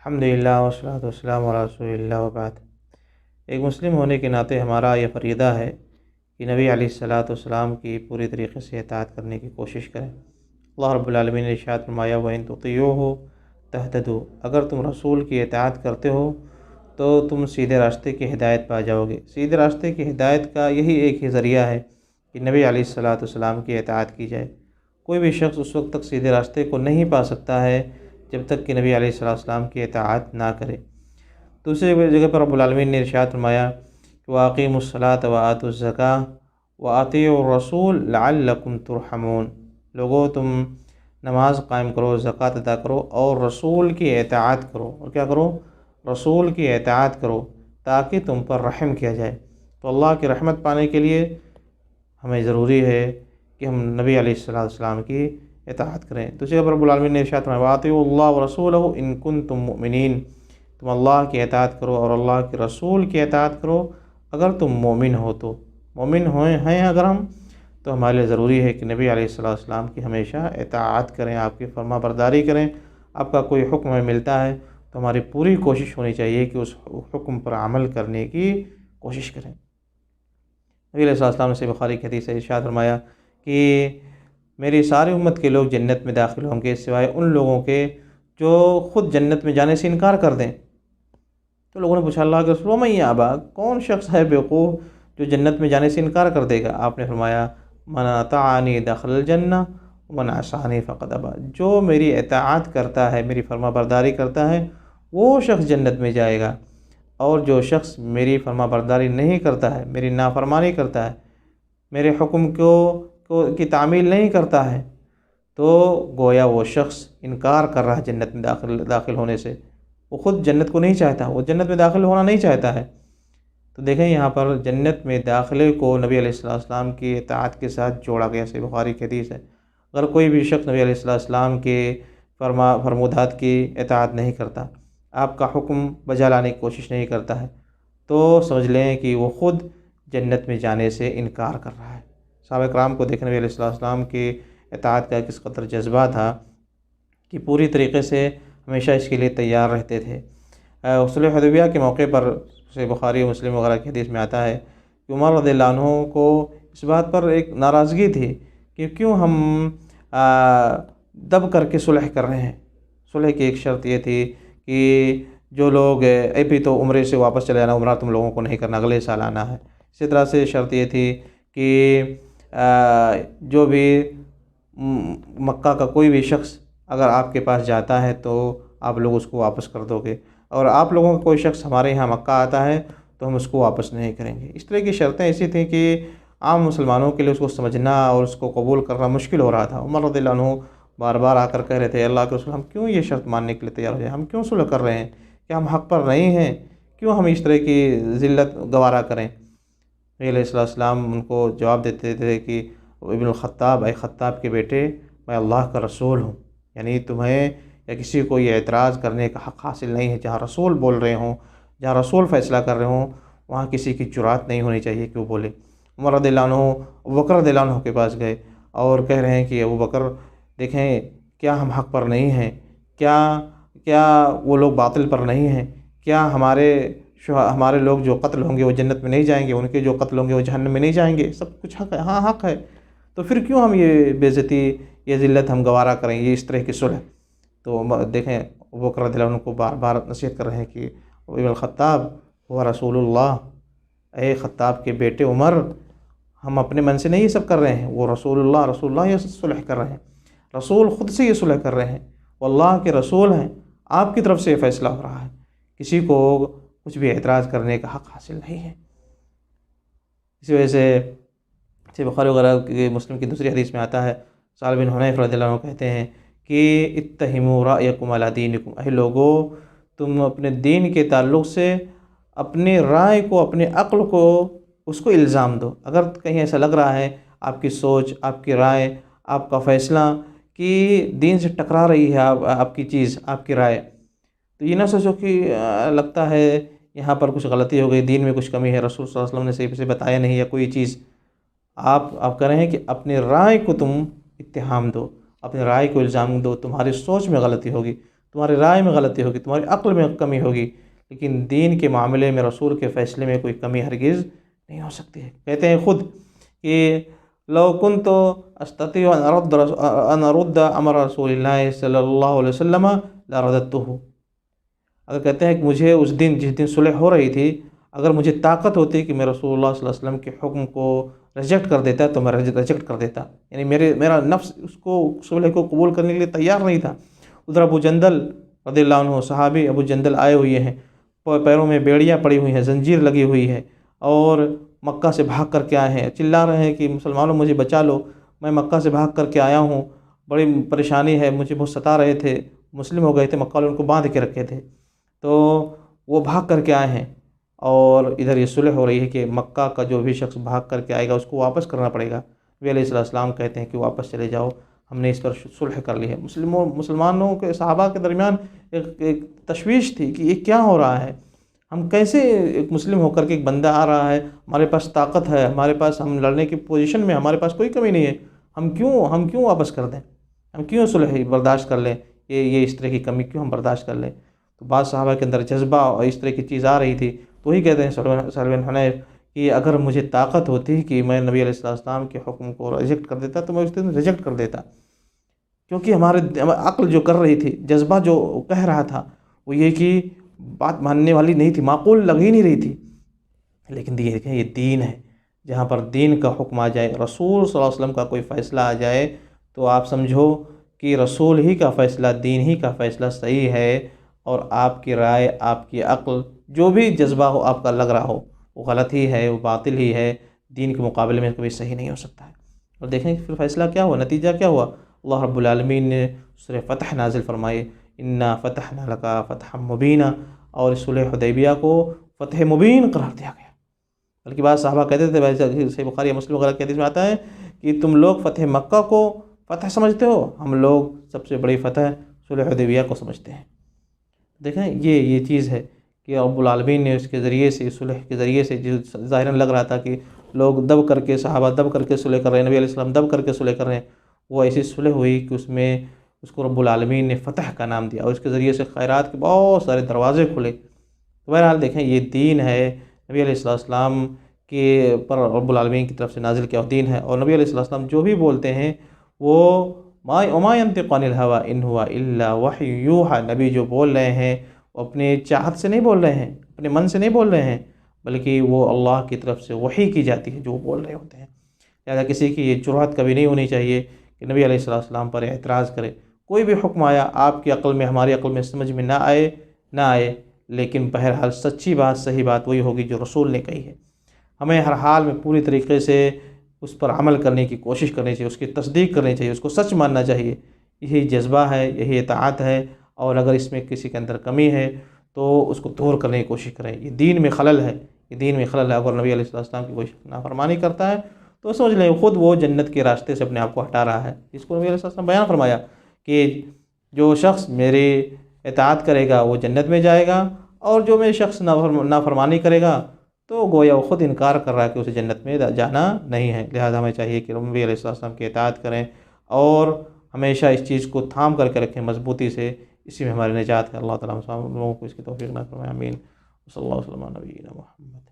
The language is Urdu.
الحمدللہ والصلاۃ والسلام علی رسول اللہ وبعد۔ ایک مسلم ہونے کے ناطے ہمارا یہ فریضہ ہے کہ نبی علیہ الصلاۃ والسلام کی پوری طریقے سے اطاعت کرنے کی کوشش کریں۔ اللہ رب العالمین نے ارشاد فرمایا وَإِن تُطِیعُوهُ تَهْتَدُوا، اگر تم رسول کی اطاعت کرتے ہو تو تم سیدھے راستے کی ہدایت پا جاؤ گے۔ سیدھے راستے کی ہدایت کا یہی ایک ہی ذریعہ ہے کہ نبی علیہ الصلاۃ والسلام کی اطاعت کی جائے۔ کوئی بھی شخص اس وقت تک سیدھے راستے کو نہیں پا سکتا ہے جب تک کہ نبی علیہ السلام کی اطاعت نہ کرے۔ دوسری جگہ پر رب العالمین نے ارشاد فرمایا کہ وَأَقِیمُوا الصَّلَاةَ وَآتُوا الزَّکَاةَ وَأَطِیعُوا الرَّسُولَ لَعَلَّکُمْ تُرْحَمُونَ، لوگو تم نماز قائم کرو، زکوٰۃ ادا کرو اور رسول کی اطاعت کرو۔ اور کیا کرو؟ رسول کی اطاعت کرو تاکہ تم پر رحم کیا جائے۔ تو اللہ کی رحمت پانے کے لیے ہمیں ضروری ہے کہ ہم نبی علیہ السلام کی اطاعت کریں۔ دوسری جگہ پر رب العالمین نے ارشاد فرمایا وَأَطِیعُوا اللَّهَ وَرَسُولَهُ إِن كُنتُم مُؤْمِنِينَ، تم اللہ کی اطاعت کرو اور اللہ کے رسول کی اطاعت کرو اگر تم مومن ہو تو۔ مومن ہیں اگر ہم تو ہمارے لیے ضروری ہے کہ نبی علیہ السلام کی ہمیشہ اطاعت کریں، آپ کی فرما برداری کریں۔ آپ کا کوئی حکم ہمیں ملتا ہے تو ہماری پوری کوشش ہونی چاہیے کہ اس حکم پر عمل کرنے کی کوشش کریں۔ نبی علیہ السلام نے صحیح بخاری کی حدیث سے ارشاد فرمایا کہ میری ساری امت کے لوگ جنت میں داخل ہوں گے سوائے ان لوگوں کے جو خود جنت میں جانے سے انکار کر دیں۔ تو لوگوں نے پوچھا اللہ کے رسول ومن یابی، کون شخص ہے بیوقوف جو جنت میں جانے سے انکار کر دے گا؟ آپ نے فرمایا من اطاعنی دخل الجنہ ومن عصانی فقد ابی، جو میری اطاعت کرتا ہے، میری فرما برداری کرتا ہے وہ شخص جنت میں جائے گا، اور جو شخص میری فرما برداری نہیں کرتا ہے، میری نافرمانی کرتا ہے، میرے حکم کی تعمیل نہیں کرتا ہے تو گویا وہ شخص انکار کر رہا ہے جنت میں داخل ہونے سے۔ وہ خود جنت کو نہیں چاہتا، وہ جنت میں داخل ہونا نہیں چاہتا ہے۔ تو دیکھیں یہاں پر جنت میں داخلے کو نبی علیہ السلام کی اطاعت کے ساتھ جوڑا گیا، صحیح بخاری کی حدیث ہے۔ اگر کوئی بھی شخص نبی علیہ السلام کے فرمودات کی اطاعت نہیں کرتا، آپ کا حکم بجا لانے کی کوشش نہیں کرتا ہے، تو سمجھ لیں کہ وہ خود جنت میں جانے سے انکار کر رہا ہے۔ صحابہ کرام کو دیکھنے نبی علیہ السلام کی اطاعت کا کس قدر جذبہ تھا کہ پوری طریقے سے ہمیشہ اس کے لیے تیار رہتے تھے۔ صلح حدیبیہ کے موقع پر سے بخاری و مسلم وغیرہ کی حدیث میں آتا ہے کہ عمر رضی اللہ عنہ کو اس بات پر ایک ناراضگی تھی کہ کیوں ہم دب کر کے صلح کر رہے ہیں۔ صلح کی ایک شرط یہ تھی کہ جو لوگ ابھی تو عمرے سے واپس چلے جانا، عمرہ تم لوگوں کو نہیں کرنا، اگلے سال آنا ہے۔ اسی طرح سے شرط یہ تھی کہ جو بھی مکہ کا کوئی بھی شخص اگر آپ کے پاس جاتا ہے تو آپ لوگ اس کو واپس کر دو گے، اور آپ لوگوں کا کوئی شخص ہمارے یہاں مکہ آتا ہے تو ہم اس کو واپس نہیں کریں گے۔ اس طرح کی شرطیں ایسی تھیں کہ عام مسلمانوں کے لیے اس کو سمجھنا اور اس کو قبول کرنا مشکل ہو رہا تھا۔ عمر رضی اللہ عنہ بار بار آ کر کہہ رہے تھے اللہ کے رسول ہم کیوں یہ شرط ماننے کے لیے تیار ہو جائیں، ہم کیوں صلح کر رہے ہیں، کیا ہم حق پر نہیں ہیں، کیوں ہم اس طرح کی ذلت گوارا کریں؟ نبی علیہ السلام ان کو جواب دیتے تھے کہ ابن الخطاب، اے خطاب کے بیٹے، میں اللہ کا رسول ہوں، یعنی تمہیں یا کسی کو یہ اعتراض کرنے کا حق حاصل نہیں ہے۔ جہاں رسول بول رہے ہوں، جہاں رسول فیصلہ کر رہے ہوں، وہاں کسی کی جرأت نہیں ہونی چاہیے کہ وہ بولے۔ عمر رضی اللہ عنہ ابوبکر رضی اللہ عنہ کے پاس گئے اور کہہ رہے ہیں کہ ابوبکر دیکھیں کیا ہم حق پر نہیں ہیں، کیا وہ لوگ باطل پر نہیں ہیں، کیا ہمارے لوگ جو قتل ہوں گے وہ جنت میں نہیں جائیں گے، ان کے جو قتل ہوں گے وہ جہنم میں نہیں جائیں گے، سب کچھ حق ہے؟ ہاں حق ہے، تو پھر کیوں ہم یہ بے عزتی، یہ ذلت ہم گوارا کریں، یہ اس طرح کی صلح؟ تو دیکھیں ابوبکر رضی اللہ عنہ کو بار بار نصیحت کر رہے ہیں کہ ابن الخطاب وہ رسول اللہ، اے خطاب کے بیٹے عمر، ہم اپنے من سے نہیں یہ سب کر رہے ہیں، وہ رسول اللہ یہ صلح کر رہے ہیں، رسول خود سے یہ صلح کر رہے ہیں، وہ اللہ کے رسول ہیں، آپ کی طرف سے یہ فیصلہ ہو رہا ہے، کسی کو کچھ بھی اعتراض کرنے کا حق حاصل نہیں ہے۔ اسی وجہ سے بخاری وغیرہ کی مسلم کی دوسری حدیث میں آتا ہے، سہل بن حنیف رضی اللہ عنہ کہتے ہیں کہ اتہموا رأیکم علی دینکم، اے لوگو تم اپنے دین کے تعلق سے اپنی رائے کو، اپنے عقل کو، اس کو الزام دو۔ اگر کہیں ایسا لگ رہا ہے آپ کی سوچ، آپ کی رائے، آپ کا فیصلہ کہ دین سے ٹکرا رہی ہے آپ کی چیز، آپ کی رائے، تو یہ نہ سوچو کہ لگتا ہے یہاں پر کچھ غلطی ہو گئی، دین میں کچھ کمی ہے، رسول صلی اللہ علیہ وسلم نے صحیح سے بتایا نہیں، یا کوئی چیز آپ کر رہے ہیں کہ اپنی رائے کو تم اتہام دو، اپنی رائے کو الزام دو، تمہاری سوچ میں غلطی ہوگی تمہاری رائے میں غلطی ہوگی، تمہاری عقل میں کمی ہوگی، لیکن دین کے معاملے میں رسول کے فیصلے میں کوئی کمی ہرگز نہیں ہو سکتی ہے۔ کہتے ہیں خود کہ لو کنت استطيع ان ارد امر رسول اللہ صلی اللہ علیہ وسلم لرددته، اگر کہتے ہیں کہ مجھے اس دن جس دن صلح ہو رہی تھی، اگر مجھے طاقت ہوتی کہ میں رسول اللہ صلی اللہ علیہ وسلم کے حکم کو ریجیکٹ کر دیتا تو میں ریجیکٹ کر دیتا، یعنی میرا نفس اس کو صلح کو قبول کرنے کے لیے تیار نہیں تھا۔ ادھر ابو جندل رضی اللہ عنہ، صحابی ابو جندل آئے ہوئے ہیں، پیروں میں بیڑیاں پڑی ہوئی ہیں، زنجیر لگی ہوئی ہے، اور مکہ سے بھاگ کر کے آئے ہیں، چلا رہے ہیں کہ مسلمانوں مجھے بچا لو، میں مکہ سے بھاگ کر کے آیا ہوں، بڑی پریشانی ہے، مجھے بہت ستا رہے تھے، مسلم ہو گئے تھے، مکہ والوں نے ان کو باندھ کے رکھے تھے، تو وہ بھاگ کر کے آئے ہیں، اور ادھر یہ صلح ہو رہی ہے کہ مکہ کا جو بھی شخص بھاگ کر کے آئے گا اس کو واپس کرنا پڑے گا۔ نبی علیہ السلام کہتے ہیں کہ واپس چلے جاؤ، ہم نے اس پر صلح کر لی ہے۔ مسلمانوں کے صحابہ کے درمیان ایک تشویش تھی کہ یہ کیا ہو رہا ہے، ہم کیسے ایک مسلم ہو کر کے ایک بندہ آ رہا ہے، ہمارے پاس طاقت ہے، ہمارے پاس ہم لڑنے کی پوزیشن میں، ہمارے پاس کوئی کمی نہیں ہے، ہم کیوں واپس کر دیں، ہم کیوں صلح برداشت کر لیں، یہ اس طرح کی کمی کیوں ہم برداشت کر لیں۔ تو بعض صحابہ کے اندر جذبہ اور اس طرح کی چیز آ رہی تھی، تو وہی کہتے ہیں سہل بن حنیف کہ اگر مجھے طاقت ہوتی کہ میں نبی علیہ السلام کے حکم کو ریجیکٹ کر دیتا تو میں اس دن ریجیکٹ کر دیتا، کیونکہ ہمارے عقل جو کر رہی تھی، جذبہ جو کہہ رہا تھا وہ یہ کہ بات ماننے والی نہیں تھی، معقول لگ ہی نہیں رہی تھی۔ لیکن دیکھیں یہ دین ہے، جہاں پر دین کا حکم آ جائے، رسول صلی اللہ علیہ وسلم کا کوئی فیصلہ آ جائے تو آپ سمجھو کہ رسول ہی کا فیصلہ، دین ہی کا فیصلہ صحیح ہے، اور آپ کی رائے، آپ کی عقل، جو بھی جذبہ ہو آپ کا لگ رہا ہو وہ غلط ہی ہے، وہ باطل ہی ہے، دین کے مقابلے میں کبھی صحیح نہیں ہو سکتا ہے۔ اور دیکھیں کہ پھر فیصلہ کیا ہوا، نتیجہ کیا ہوا، اللہ رب العالمین نے سورہ فتح نازل فرمائی، انا فتحنا لک فتحا مبینا، اور صلح حدیبیہ کو فتح مبین قرار دیا گیا۔ بلکہ بعض صحابہ کہتے تھے، صحیح بخاری مسلم وغیرہ کے حدیث میں آتا ہے کہ تم لوگ فتح مکہ کو فتح سمجھتے ہو، ہم لوگ سب سے بڑی فتح صلح حدیبیہ کو سمجھتے ہیں۔ دیکھیں یہ چیز ہے کہ رب العالمین نے اس کے ذریعے سے، صلح کے ذریعے سے، جو ظاہراً لگ رہا تھا کہ لوگ دب کر کے، صحابہ دب کر کے صلح کر رہے ہیں، نبی علیہ السلام دب کر کے صلح کر رہے ہیں، وہ ایسی صلح ہوئی کہ اس کو رب العالمین نے فتح کا نام دیا، اور اس کے ذریعے سے خیرات کے بہت سارے دروازے کھلے۔ تو بہرحال دیکھیں یہ دین ہے، نبی علیہ السلام کے پر رب العالمین کی طرف سے نازل کیا دین ہے، اور نبی علیہ السلام جو بھی بولتے ہیں وہ وما ينطق عن الهوى ان هو الا وحی یوحى، نبی جو بول رہے ہیں وہ اپنے چاہت سے نہیں بول رہے ہیں، اپنے من سے نہیں بول رہے ہیں، بلکہ وہ اللہ کی طرف سے وحی کی جاتی ہے جو وہ بول رہے ہوتے ہیں۔ لہٰذا کسی کی یہ جرأت کبھی نہیں ہونی چاہیے کہ نبی علیہ السلام پر اعتراض کرے۔ کوئی بھی حکم آیا، آپ کی عقل میں، ہماری عقل میں سمجھ میں نہ آئے، لیکن بہرحال سچی بات، صحیح بات وہی ہوگی جو رسول نے کہی ہے۔ ہمیں ہر حال میں پوری طریقے سے اس پر عمل کرنے کی کوشش کرنی چاہیے، اس کی تصدیق کرنی چاہیے، اس کو سچ ماننا چاہیے۔ یہی جذبہ ہے، یہی اطاعت ہے، اور اگر اس میں کسی کے اندر کمی ہے تو اس کو دور کرنے کی کوشش کریں۔ یہ دین میں خلل ہے، یہ دین میں خلل ہے۔ اگر نبی علیہ السلام کی کوئی نافرمانی کرتا ہے تو سمجھ لیں خود وہ جنت کے راستے سے اپنے آپ کو ہٹا رہا ہے، جس کو نبی علیہ السلام بیان فرمایا کہ جو شخص میری اطاعت کرے گا وہ جنت میں جائے گا، اور جو میرے شخص نافرمانی کرے گا تو گویا وہ خود انکار کر رہا ہے کہ اسے جنت میں جانا نہیں ہے۔ لہذا ہمیں چاہیے کہ نبی علیہ السلام کی اطاعت کریں، اور ہمیشہ اس چیز کو تھام کر کے رکھیں مضبوطی سے، اسی میں ہماری نجات ہے۔ اللہ تعالیٰ ہم لوگوں کو اس کی توفیق نہ فرمائے، آمین۔ صلی اللہ علیہ وسلم نبینا محمد۔